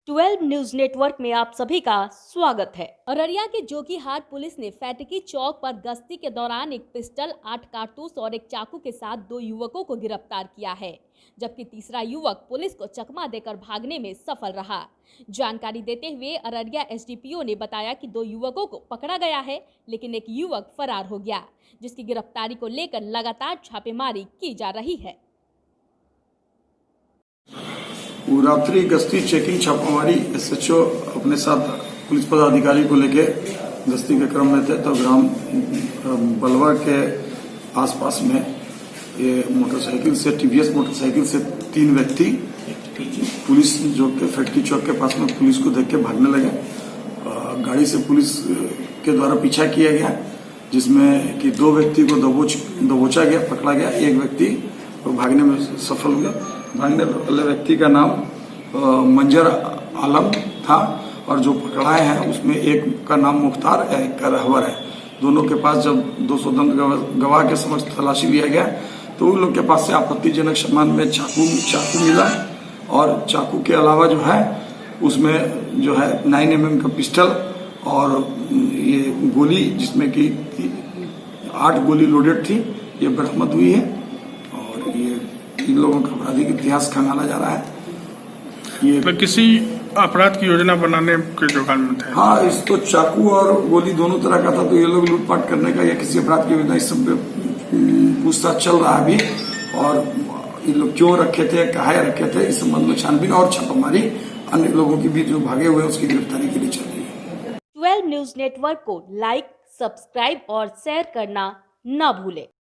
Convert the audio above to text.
12 news network में आप सभी का स्वागत है। अररिया के जोकीहाट पुलिस ने फैटकी चौक पर गश्ती के दौरान एक पिस्टल, 8 कारतूस और एक चाकू के साथ 2 युवकों को गिरफ्तार किया है, जबकि तीसरा युवक पुलिस को चकमा देकर भागने में सफल रहा। जानकारी देते हुए अररिया एसडीपीओ ने बताया कि 2 युवकों को पकड़ा गया है, लेकिन एक युवक फरार हो गया, जिसकी गिरफ्तारी को लेकर लगातार छापेमारी की जा रही है। रात्रि गश्ती चेकिंग छापामारी एसएचओ अपने साथ पुलिस पदाधिकारी को लेके गश्ती के क्रम में थे, तो ग्राम बलवा के आसपास में ये मोटरसाइकिल से टीवीएस मोटरसाइकिल से 3 व्यक्ति पुलिस जो के फैटकी चौक के पास में पुलिस को देख के भागने लगे। गाड़ी से पुलिस के द्वारा पीछा किया गया, जिसमें कि 2 व्यक्ति को दबोचा गया, पकड़ा गया। एक व्यक्ति भागने में सफल हुए। भागने वाले व्यक्ति का नाम मंजर आलम था और जो पकड़ाए हैं उसमें एक का नाम मुख्तार है, एक का रहवर है। दोनों के पास जब 200 दंड गवाह के समक्ष तलाशी लिया गया तो उन लोग के पास से आपत्तिजनक सामान में चाकू मिला और चाकू के अलावा जो है उसमें जो है 9mm का पिस्टल और ये गोली, जिसमें कि 8 गोली लोडेड थी, ये बरामद हुई है। और ये इन लोगों का आपराधिक इतिहास खंगाला जा रहा है। ये तो किसी अपराध की योजना बनाने के जुगाड़ में थे। हाँ, इस तो चाकू और गोली दोनों तरह का था, तो ये लोग लूटपाट करने का या किसी अपराध की योजना, इस सब पूछताछ चल रहा है अभी। और ये लोग क्यों रखे थे, कहाँ रखे थे, इस संबंध में छानबीन और छापामारी अन्य लोगों की भी जो भागे हुए हैं उसकी गिरफ्तारी के लिए चल रही है। 12 न्यूज नेटवर्क को लाइक, सब्सक्राइब और शेयर करना न भूलें।